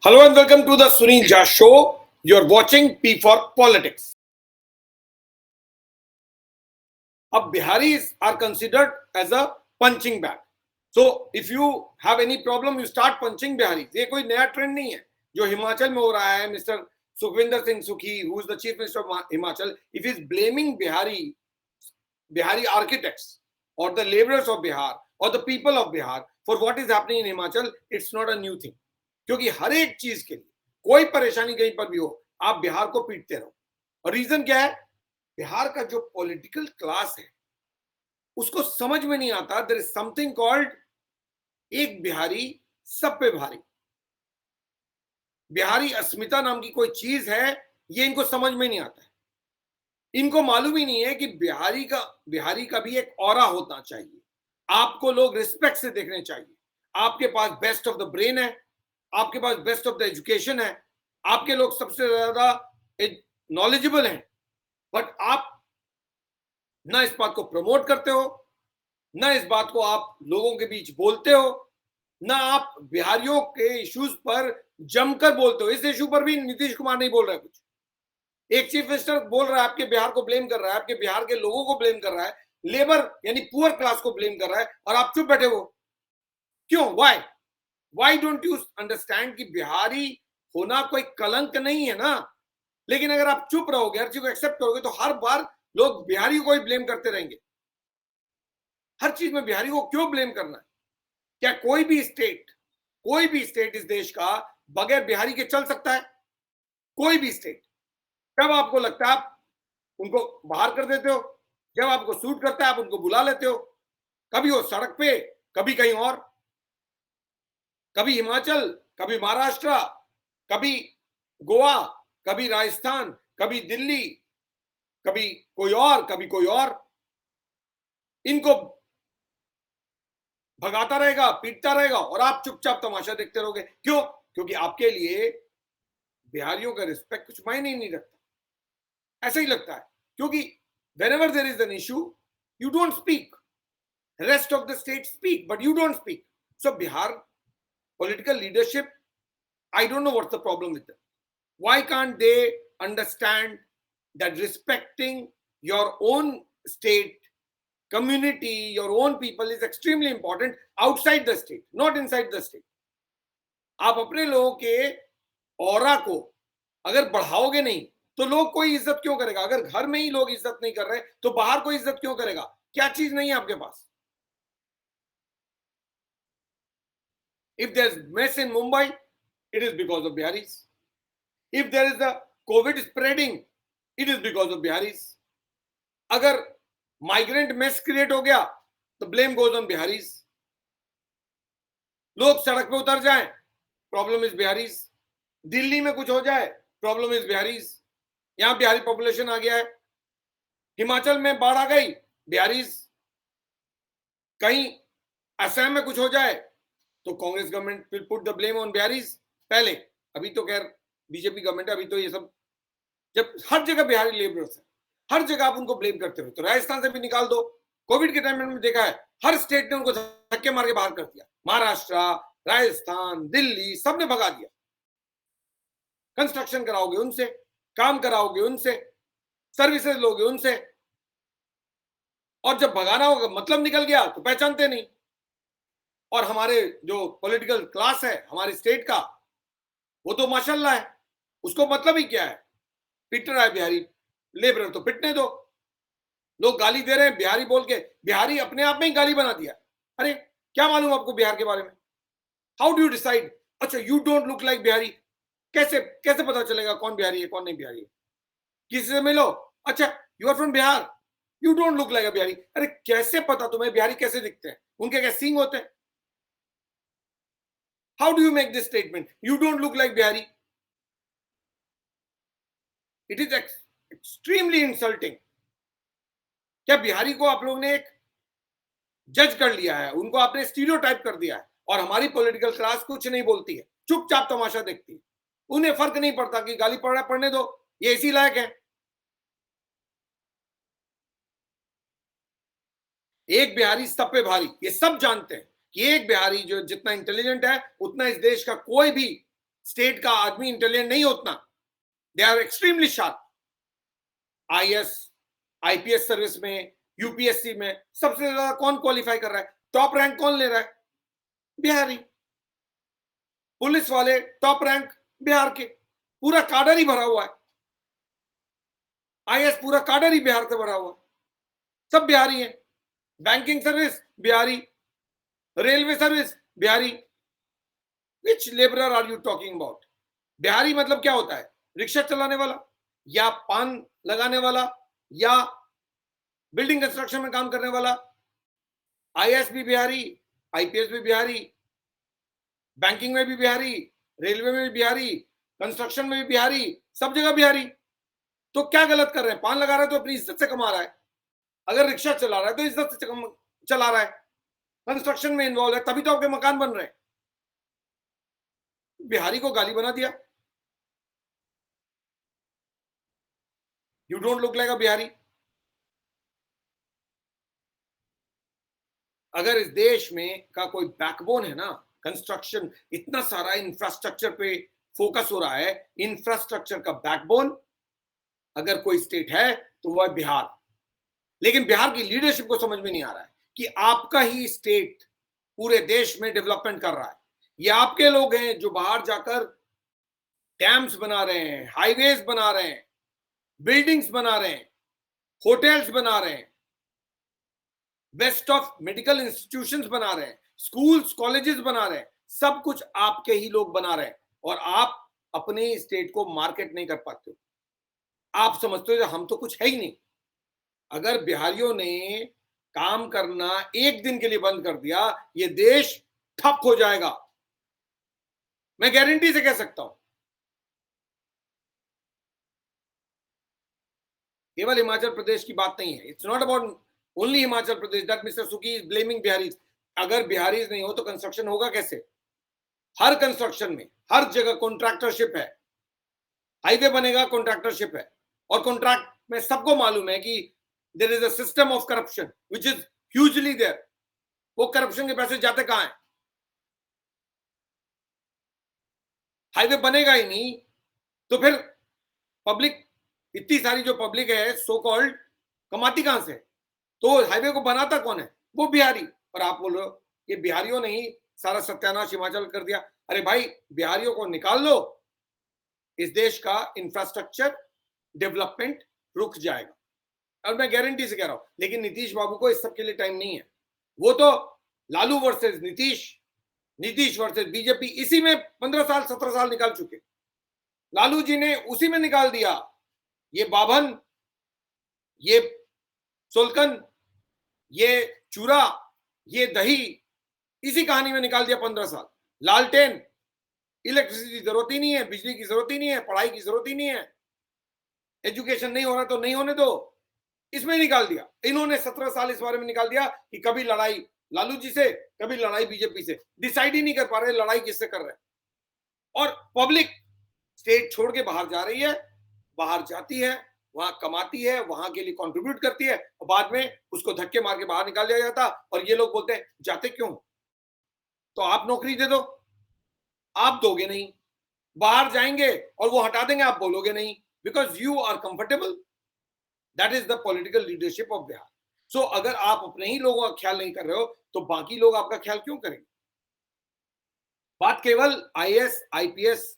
Hello and welcome to the Sunil Jha Show. You're watching P for Politics. अब Biharis are considered as a punching bag. So if you have any problem, you start punching Biharis. ये कोई नया trend नहीं है जो हिमाचल में हो रहा है. मिस्टर सुखविंदर सिंह सुखी, who is the chief minister of Himachal, if he is blaming Bihari architects or the laborers of Bihar or the people of Bihar for what is happening in Himachal, it's not a new thing. क्योंकि हर एक चीज के लिए कोई परेशानी कहीं पर भी हो, आप बिहार को पीटते रहो. और रीजन क्या है? बिहार का जो पॉलिटिकल क्लास है उसको समझ में नहीं आता. देयर इज समथिंग कॉल्ड एक बिहारी सब पे भारी. बिहारी अस्मिता नाम की कोई चीज है, ये इनको समझ में नहीं आता है. इनको मालूम ही नहीं है कि बिहारी का भी एक ऑरा होना चाहिए. आपको लोग रिस्पेक्ट से देखने चाहिए. आपके पास बेस्ट ऑफ द ब्रेन है, आपके पास बेस्ट ऑफ द एजुकेशन है, आपके लोग सबसे ज्यादा नॉलेजेबल हैं, बट आप ना इस बात को प्रमोट करते हो, ना इस बात को आप लोगों के बीच बोलते हो, ना आप बिहारियों के इश्यूज पर जमकर बोलते हो. इस इशू पर भी नीतीश कुमार नहीं बोल रहा है कुछ. एक चीफ मिनिस्टर बोल रहा है, आपके बिहार को ब्लेम कर रहा है, आपके बिहार के लोगों को ब्लेम कर रहा है, लेबर यानी पुअर क्लास को ब्लेम कर रहा है, और आप चुप बैठे हो. क्यों? वाई डोंट यू अंडरस्टैंड कि बिहारी होना कोई कलंक नहीं है ना. लेकिन अगर आप चुप रहोगे, हर चीज को एक्सेप्ट करोगे, तो हर बार लोग बिहारी को ही ब्लेम करते रहेंगे. हर चीज में बिहारी को क्यों ब्लेम करना है? क्या कोई भी स्टेट इस देश का बगैर बिहारी के चल सकता है? कोई भी स्टेट. जब आपको लगता है आप उनको बाहर कर देते हो, जब आपको सूट करता है आप उनको बुला लेते हो. कभी वो सड़क पे, कभी कहीं और, कभी हिमाचल, कभी महाराष्ट्र, कभी गोवा, कभी राजस्थान, कभी दिल्ली, कभी कोई और. इनको भगाता रहेगा, पीटता रहेगा, और आप चुपचाप तमाशा देखते रहोगे. क्यों? क्योंकि आपके लिए बिहारियों का रिस्पेक्ट कुछ मायने ही नहीं रखता. ऐसा ही लगता है. क्योंकि whenever there is an issue, you don't speak. Rest of the states speak, but you don't speak. So Bihar political leadership, I don't know what's the problem with them. Why can't they understand that respecting your own state, community, your own people is extremely important outside the state, not inside the state. आप अपने लोगों के aura को अगर बढ़ाओगे नहीं तो लोग कोई इज्जत क्यों करेगा? अगर घर में ही लोग इज्जत नहीं कर रहे तो बाहर कोई इज्जत क्यों करेगा? क्या चीज नहीं है आपके पास? If there's mess in Mumbai, it is because of Biharis. If there is a COVID spreading, it is because of Biharis. अगर माइग्रेंट मेस क्रिएट हो गया तो ब्लेम गोज ऑन बिहारीज. लोग सड़क पे उतर जाएं, प्रॉब्लम इज बिहारीज. दिल्ली में कुछ हो जाए, प्रॉब्लम इज बिहारीज. यहां बिहारी पॉपुलेशन आ गया है. हिमाचल में बाढ़ आ गई, बिहारीज. कहीं असम में कुछ हो जाए तो Congress government will put the blame on Bihari's. पहले, अभी तो खैर बीजेपी गवर्नमेंट है, अभी तो ये सब, जब हर जगह बिहारी लेबरर्स है, हर जगह आप उनको ब्लेम करते हो. तो राजस्थान से भी निकाल दो. कोविड के टाइम में देखा है, हर स्टेट ने उनको धक्के मार के बाहर कर दिया. महाराष्ट्र, राजस्थान, दिल्ली, सबने भगा दिया. कंस्ट्रक्शन कराओगे उनसे, काम कराओगे उनसे, सर्विसेज लोगे उनसे, और जब भगाना होगा, मतलब निकल गया, तो पहचानते नहीं. और हमारे जो पॉलिटिकल क्लास है हमारे स्टेट का, वो तो माशाल्लाह है. उसको मतलब ही क्या है? पीट रहा है बिहारी लेबरर, तो पिटने दो. लोग गाली दे रहे हैं बिहारी बोल के. बिहारी अपने आप में ही गाली बना दिया. अरे क्या मालूम आपको बिहार के बारे में? How do you decide? अच्छा, you don't look like Bihari. कैसे पता चलेगा कौन बिहारी है कौन नहीं बिहारी है? किसी से मिलो, अच्छा you are from Bihar, you don't look like a Bihari. अरे कैसे पता तुम्हें बिहारी कैसे दिखते हैं? उनके क्या सींग होते हैं? How do you make this statement, you don't look like Bihari? It is extremely insulting. क्या बिहारी को आप लोगों ने एक जज कर लिया है? उनको आपने स्टीरियोटाइप कर दिया है, और हमारी पॉलिटिकल क्लास कुछ नहीं बोलती है, चुपचाप तमाशा देखती है. उन्हें फर्क नहीं पड़ता कि गाली पड़ रहा है, पढ़ने दो, ये इसी लायक है. एक बिहारी सब पे भारी. ये सब जानते हैं कि एक बिहारी जो जितना इंटेलिजेंट है उतना इस देश का कोई भी स्टेट का आदमी इंटेलिजेंट नहीं होता, they are extremely sharp. IAS IPS service में, यूपीएससी में सबसे ज्यादा कौन क्वालिफाई कर रहा है, टॉप रैंक कौन ले रहा है, बिहारी। पुलिस वाले टॉप रैंक बिहार के, पूरा काडर ही भरा हुआ है। आईएएस पूरा काडर ही बिहार से भरा हुआ है, सब बिहारी हैं। Banking service Bihari, railway service Bihari. Which labourer are you talking about? Bihari मतलब क्या होता है, रिक्शा चलाने वाला या पान लगाने वाला या बिल्डिंग कंस्ट्रक्शन में काम करने वाला। आईएएस भी बिहारी, आईपीएस भी बिहारी, बैंकिंग में भी बिहारी, रेलवे में भी बिहारी, कंस्ट्रक्शन में भी बिहारी, सब जगह बिहारी। तो क्या गलत कर रहे हैं? पान लगा रहा है तो अपनी इज्जत से कमा रहा है, अगर रिक्शा चला रहा है तो इज्जत से चला रहा है, कंस्ट्रक्शन में इन्वॉल्व है, तभी तो आपके मकान बन रहे हैं। बिहारी को गाली बना दिया, you don't look like a Bihari. अगर इस देश में का कोई बैकबोन है ना, कंस्ट्रक्शन, इतना सारा इंफ्रास्ट्रक्चर पे फोकस हो रहा है, इंफ्रास्ट्रक्चर का बैकबोन अगर कोई स्टेट है तो वह बिहार। लेकिन बिहार की लीडरशिप को समझ में नहीं आ रहा है कि आपका ही स्टेट पूरे देश में डेवलपमेंट कर रहा है। ये आपके लोग हैं जो बाहर जाकर डैम्स बना रहे हैं, हाईवेज बना रहे हैं, बिल्डिंग्स बना रहे हैं, होटल्स बना रहे हैं, बेस्ट ऑफ मेडिकल इंस्टीट्यूशंस बना रहे हैं, स्कूल्स कॉलेजेस बना रहे हैं। सब कुछ आपके ही लोग बना रहे हैं और आप अपने स्टेट को मार्केट नहीं कर पाते हो। आप समझते हो हम तो कुछ है ही नहीं। अगर बिहारियों ने काम करना एक दिन के लिए बंद कर दिया, ये देश ठप हो जाएगा, मैं गारंटी से कह सकता हूं। केवल हिमाचल प्रदेश की बात नहीं है, it's not about only Himachal Pradesh that mister सुकी इज ब्लेमिंग बिहारीज। अगर बिहारीज नहीं हो तो कंस्ट्रक्शन होगा कैसे? हर कंस्ट्रक्शन में हर जगह कॉन्ट्रैक्टरशिप है, हाईवे बनेगा कॉन्ट्रैक्टरशिप है, और कॉन्ट्रैक्ट में सबको मालूम है कि there is a system of corruption which is hugely there. वो करप्शन के पैसे जाते कहां हैं? हाईवे बनेगा ही नहीं तो फिर पब्लिक, इतनी सारी जो पब्लिक है सो कॉल्ड, कमाती कहां से? तो हाईवे को बनाता कौन है? वो बिहारी। और आप बोल रहे हो ये बिहारियों ने ही सारा सत्यानाश हिमाचल कर दिया। अरे भाई, बिहारियों को निकाल लो, इस देश का इंफ्रास्ट्रक्चर डेवलपमेंट रुक जाएगा, और मैं गारंटी से कह रहा हूं। लेकिन नीतीश बाबू को इस सब के लिए टाइम नहीं है। वो तो Lalu versus Nitish, Nitish versus BJP, इसी में 15 साल 17 साल निकाल चुके। लालू जी ने उसी में निकाल दिया। ये बाभन, ये सोलकन, ये चूरा, ये दही, इसी कहानी में निकाल दिया 15 साल। लालटेन, इलेक्ट्रिसिटी की जरूरत ही नहीं है, बिजली की जरूरत ही नहीं है, पढ़ाई की जरूरत ही नहीं है, एजुकेशन नहीं हो रहा तो नहीं होने दो, इसमें निकाल दिया। इन्होंने 17 साल इस बारे में निकाल दिया कि कभी लड़ाई लालू जी से, कभी लड़ाई बीजेपी से, डिसाइड ही नहीं कर पा रहे लड़ाई किससे कर रहे हैं। और पब्लिक स्टेट छोड़ के बाहर जा रही है, बाहर जाती है, वहां कमाती है, वहां के लिए कंट्रीब्यूट करती है, और बाद में उसको धक्के मार के बाहर निकाल दिया जाता। और ये लोग बोलते हैं जाते क्यों? तो आप नौकरी दे दो, आप दोगे नहीं, बाहर जाएंगे और वो हटा देंगे, आप बोलोगे नहीं, because you are comfortable. That is the political leadership of Bihar. So अगर आप अपने ही लोगों का ख्याल नहीं कर रहे हो तो बाकी लोग आपका ख्याल क्यों करेंगे? बात केवल आईएएस आईपीएस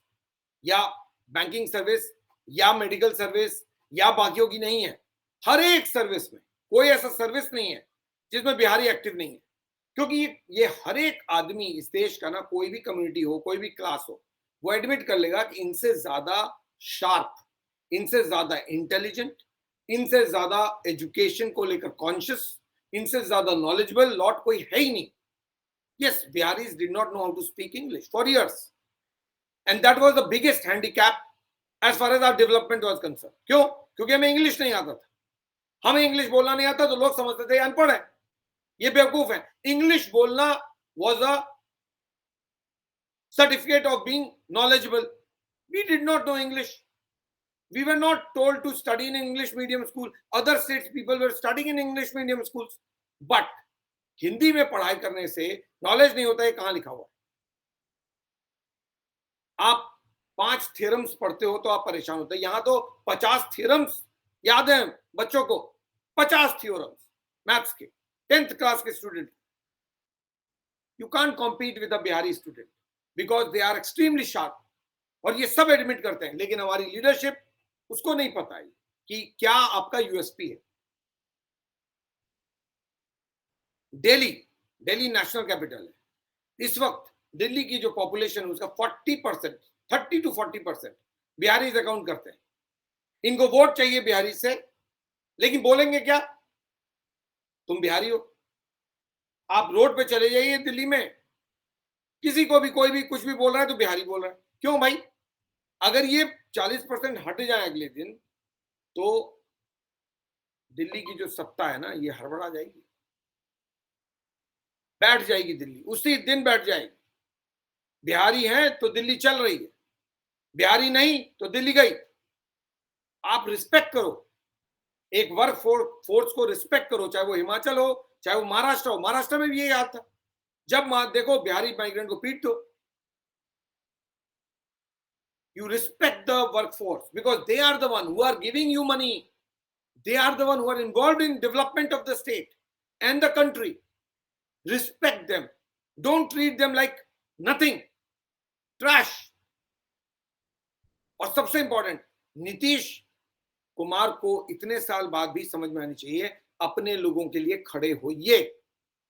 या बैंकिंग सर्विस या मेडिकल सर्विस या बाकियों की नहीं है। हर एक सर्विस में, कोई ऐसा सर्विस नहीं है जिसमें बिहारी एक्टिव नहीं है। क्योंकि ये हर एक आदमी इस देश का ना, कोई भी कम्युनिटी हो, कोई भी क्लास हो, वो एडमिट कर लेगा कि इनसे ज्यादा शार्प, इनसे ज्यादा इंटेलिजेंट, इनसे ज्यादा एजुकेशन को लेकर कॉन्शियस, इनसे ज्यादा नॉलेजेबल लॉट कोई है ही नहीं। Yes, Biharis did not know how to speak English for years, and that was the biggest handicap as far as our development was concern. क्यों? क्योंकि हमें इंग्लिश नहीं आता था। हमें इंग्लिश बोलना नहीं आता तो लोग समझते थे अनपढ़ है, ये बेवकूफ है। इंग्लिश बोलना was a certificate of being knowledgeable. We did not know English. We were not told to study in English medium school. Other states people were studying in English medium schools. But Hindi में पढ़ाई करने से knowledge नहीं होता है, कहां लिखा हुआ है? आप 5 थ्योरम्स पढ़ते हो तो आप परेशान होते हैं। यहां तो 50 थ्योरम्स याद है बच्चों को, 50 थ्योरम्स मैथ्स के, 10th क्लास के student. You can't compete with a Bihari student because they are extremely sharp, और ये सब एडमिट करते हैं, लेकिन हमारी लीडरशिप उसको नहीं पता है कि क्या आपका यूएसपी है। दिल्ली, दिल्ली नेशनल कैपिटल है। इस वक्त दिल्ली की जो पॉपुलेशन है उसका 40%, 30 to 40% बिहारी अकाउंट करते हैं। इनको वोट चाहिए बिहारी से, लेकिन बोलेंगे क्या? तुम बिहारी हो। आप रोड पे चले जाइए दिल्ली में, किसी को भी कोई भी कुछ भी बोल रहा है तो बिहारी बोल रहा है। क्यों भाई? अगर ये 40% हट जाए अगले दिन, तो दिल्ली की जो सत्ता है ना, ये हड़बड़ा जाएगी, बैठ जाएगी दिल्ली, उसी दिन बैठ जाएगी। बिहारी है तो दिल्ली चल रही है, बिहारी नहीं तो दिल्ली गई। आप रिस्पेक्ट करो, एक वर्क फोर्स को रिस्पेक्ट करो, चाहे वो हिमाचल हो, चाहे वो महाराष्ट्र हो। महाराष्ट्र में भी यही हाल था, जब देखो बिहारी माइग्रेंट को पीट दो। You respect the workforce because they are the one who are giving you money. They are the one who are involved in development of the state and the country. Respect them. Don't treat them like nothing. Trash. और सबसे important, Nitish Kumar को इतने साल बाद भी समझ में आनी चाहिए, अपने लोगों के लिए खड़े होइए।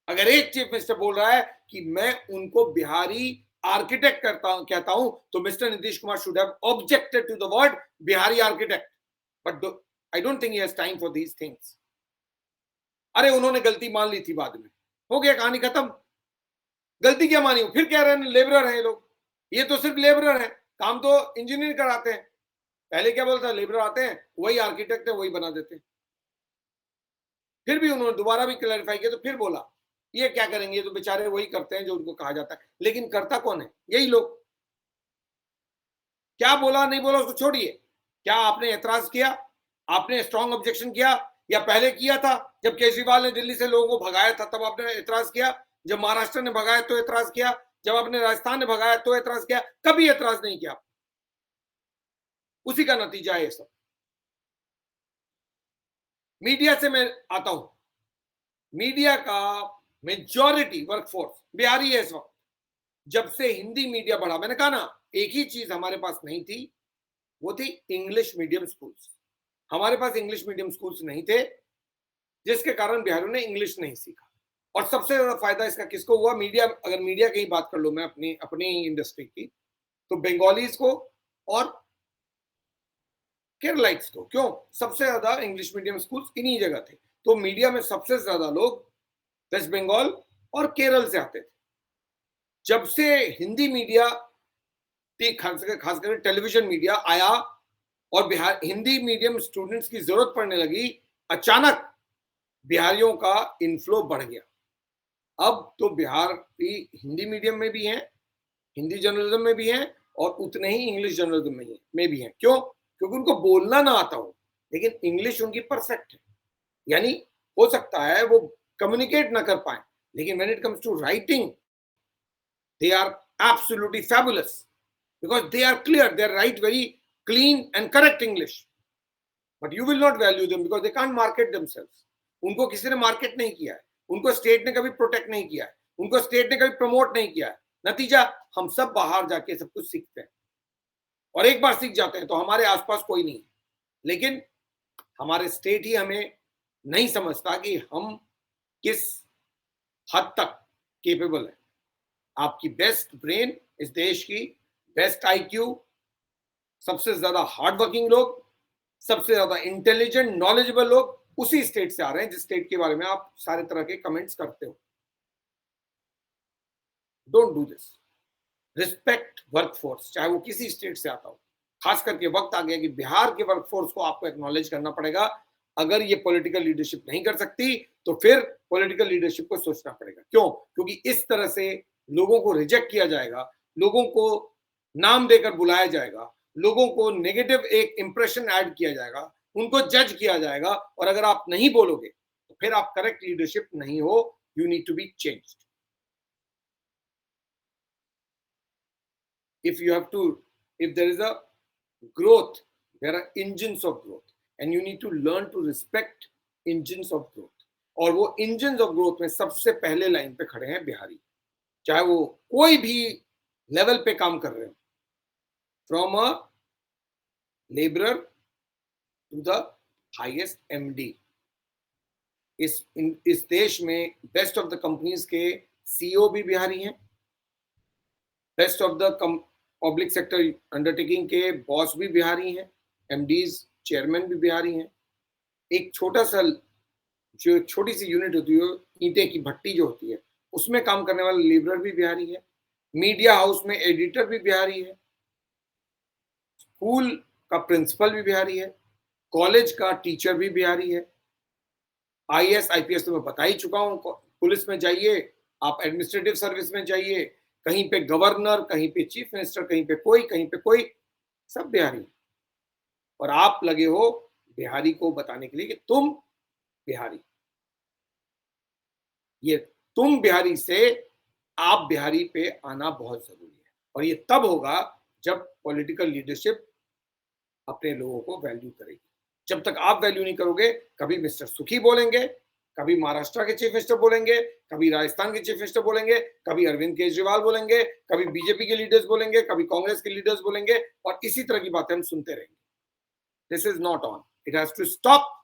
अगर एक चीफ मिनिस्टर बोल रहा है कि मैं उनको बिहारी आर्किटेक्ट कहता हूं, तो mister Nitish Kumar should have objected to the word Bihari architect, but I don't think he has time for these things. अरे उन्होंने गलती मान ली थी, बाद में हो गया, कहानी खत्म। गलती क्या मानी? फिर कह रहे हैं लेबरर हैं ये लोग। ये तो सिर्फ लेबरर है, काम तो इंजीनियर कराते हैं। पहले क्या बोलता है, लेबरर आते हैं, वही आर्किटेक्ट है, वही बना देते हैं। फिर भी उन्होंने दोबारा भी क्लैरिफाई किया, तो फिर बोला ये क्या करेंगे, ये तो बेचारे वही करते हैं जो उनको कहा जाता है। लेकिन करता कौन है? यही लोग। क्या बोला नहीं बोला उसको छोड़िए, क्या आपने एतराज किया? आपने स्ट्रॉन्ग ऑब्जेक्शन किया, या पहले किया था जब केजरीवाल ने दिल्ली से लोगों को भगाया था तब आपने एतराज किया? जब महाराष्ट्र ने भगाया तो एतराज किया? जब आपने राजस्थान ने भगाया तो एतराज किया? कभी एतराज नहीं किया। उसी का नतीजा है ये सब। मीडिया से मैं आता हूं, मीडिया का मेजॉरिटी वर्कफोर्स बिहारी है इस वक्त। जब से हिंदी मीडिया बढ़ा, मैंने कहा ना, एक ही चीज हमारे पास नहीं थी, वो थी इंग्लिश मीडियम स्कूल्स। हमारे पास इंग्लिश मीडियम स्कूल्स नहीं थे, जिसके कारण बिहारियों ने इंग्लिश नहीं सीखा। और सबसे ज्यादा फायदा इसका किसको हुआ? मीडिया, अगर मीडिया की बात कर लो, मैं अपनी अपनी इंडस्ट्री की, तो बंगालीज को और केरलाइट्स को। क्यों? सबसे ज्यादा इंग्लिश मीडियम स्कूल इन्हीं जगह थे, तो मीडिया में सबसे ज्यादा लोग वेस्ट बंगाल और केरल से आते थे। जब से हिंदी मीडिया, खासकर टेलीविजन मीडिया आया और बिहार हिंदी मीडियम स्टूडेंट्स की जरूरत पड़ने लगी, अचानक बिहारियों का इनफ्लो बढ़ गया। अब तो बिहार भी हिंदी मीडियम में भी हैं, हिंदी जर्नलिज्म में भी हैं, और उतने ही इंग्लिश जर्नलिज्म में भी हैं। क्यों? क्योंकि उनको बोलना ना आता हो, लेकिन इंग्लिश उनकी परफेक्ट है। यानी हो सकता है वो कम्युनिकेट ना कर पाए, लेकिन when it comes to writing, they are absolutely fabulous because they are clear, they write very clean and correct English, but you will not value them because they can't market themselves. उनको किसी ने market नहीं किया है, उनको state ने कभी protect नहीं किया है, उनको स्टेट ने कभी प्रमोट नहीं किया है। नतीजा, हम सब बाहर जाके सब कुछ सीखते हैं, और एक बार सीख जाते हैं तो हमारे आसपास कोई नहीं है। लेकिन हमारे स्टेट ही हमें नहीं समझता कि हम किस हद तक केपेबल है। आपकी बेस्ट ब्रेन, इस देश की बेस्ट आईक्यू, सबसे ज्यादा हार्ड वर्किंग लोग, सबसे ज्यादा इंटेलिजेंट नॉलेजेबल लोग उसी स्टेट से आ रहे हैं जिस स्टेट के बारे में आप सारे तरह के कमेंट्स करते हो। Don't do this. Respect workforce, चाहे वो किसी स्टेट से आता हो। खास करके वक्त आ गया कि बिहार के वर्कफोर्स को आपको एक्नॉलेज करना पड़ेगा। अगर ये पॉलिटिकल लीडरशिप नहीं कर सकती, तो फिर पॉलिटिकल लीडरशिप को सोचना पड़ेगा। क्यों? क्योंकि इस तरह से लोगों को रिजेक्ट किया जाएगा, लोगों को नाम देकर बुलाया जाएगा, लोगों को नेगेटिव एक इंप्रेशन ऐड किया जाएगा, उनको जज किया जाएगा, और अगर आप नहीं बोलोगे तो फिर आप करेक्ट लीडरशिप नहीं हो। You need to be changed. If you have to if there is a growth, there are engines of growth, and you need to learn to respect engines of growth. और वो engines of growth में सबसे पहले line पे खड़े हैं बिहारी, चाहे वो कोई भी लेवल पे काम कर रहे हो, from a labourer to the highest MD. इस देश में बेस्ट ऑफ द कंपनीज के सीईओ भी बिहारी हैं, best of the public sector undertaking के बॉस भी बिहारी हैं, एमडीज चेयरमैन भी बिहारी हैं. एक छोटा सा जो एक छोटी सी यूनिट होती है, ईंटे की भट्टी जो होती है, उसमें काम करने वाला लेबरर भी बिहारी है, मीडिया हाउस में एडिटर भी बिहारी है, स्कूल का प्रिंसिपल भी बिहारी है, कॉलेज का टीचर भी बिहारी है. आईएएस आईपीएस तो मैं बता ही चुका हूं. पुलिस में जाइए, आप एडमिनिस्ट्रेटिव सर्विस में जाइए, कहीं पे गवर्नर, कहीं पे चीफ मिनिस्टर, कहीं पे कोई, सब बिहारी. और आप लगे हो बिहारी को बताने के लिए कि तुम बिहारी. ये तुम बिहारी से आप बिहारी पे आना बहुत जरूरी है. और ये तब होगा जब पॉलिटिकल लीडरशिप अपने लोगों को वैल्यू करेगी. जब तक आप वैल्यू नहीं करोगे, कभी मिस्टर सुखी बोलेंगे, कभी महाराष्ट्र के चीफ मिनिस्टर बोलेंगे, कभी राजस्थान के चीफ मिनिस्टर बोलेंगे, कभी अरविंद केजरीवाल बोलेंगे, कभी बीजेपी के लीडर्स बोलेंगे, कभी कांग्रेस के लीडर्स बोलेंगे, और इसी तरह की बातें हम सुनते रहेंगे. This is not on. It has to stop.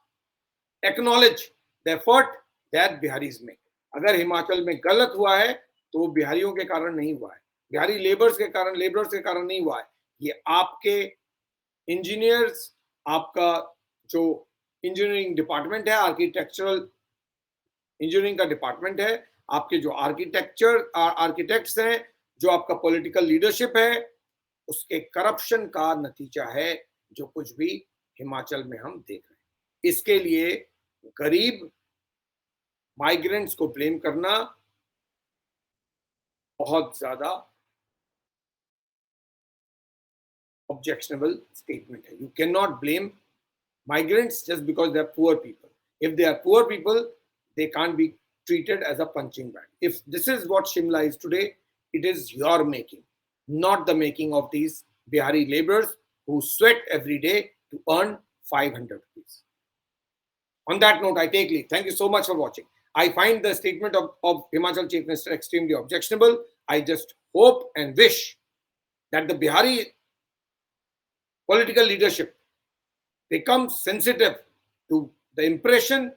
Acknowledge the effort that Biharis make. अगर हिमाचल में गलत हुआ है तो वो बिहारियों के कारण नहीं हुआ है, बिहारी लेबर्स के कारण नहीं हुआ है. ये आपके इंजीनियर्स, आपका जो इंजीनियरिंग डिपार्टमेंट है, आर्किटेक्चरल इंजीनियरिंग का डिपार्टमेंट है, आपके जो आर्किटेक्ट्स हैं, जो आपका पॉलिटिकल लीडरशिप है, उसके करप्शन का नतीजा है जो कुछ भी हिमाचल में हम देख रहे हैं. इसके लिए गरीब माइग्रेंट्स को ब्लेम करना बहुत ज्यादा objectionable statement hai. You cannot blame migrants just because they are poor people. If they are poor people, they can't be treated as a punching bag. If this is what Shimla is today, it is your making, not the making of these Bihari laborers who sweat every day to earn 500 rupees. On that note, I take leave. Thank you so much for watching. I find the statement of Himachal Chief Minister extremely objectionable. I just hope and wish that the Bihari political leadership becomes sensitive to the impression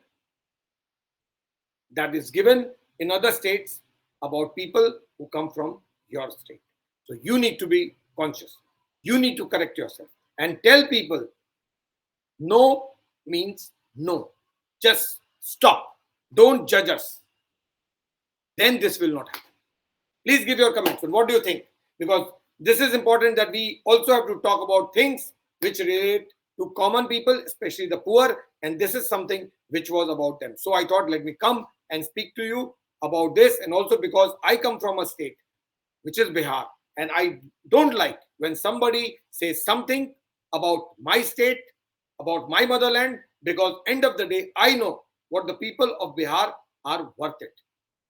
that is given in other states about people who come from your state. So you need to be conscious. You need to correct yourself and tell people no means no. Just stop. Don't judge us. Then this will not happen. Please give your comments. What do you think? Because this is important that we also have to talk about things which relate to common people, especially the poor, and this is something which was about them. So I thought, let me come and speak to you about this, and also because I come from a state which is Bihar, and I don't like when somebody says something about my state, about my motherland, because end of the day, I know what the people of Bihar are worth it.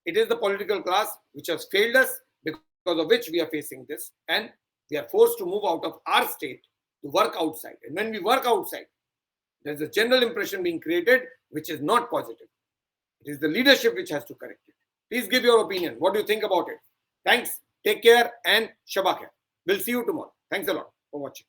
It is the political class which has failed us, because of which we are facing this, and we are forced to move out of our state to work outside. And when we work outside, there's a general impression being created which is not positive. It is the leadership which has to correct it. Please give your opinion. What do you think about it? Thanks. Take care and Shabba Khair. We'll see you tomorrow. Thanks a lot for watching.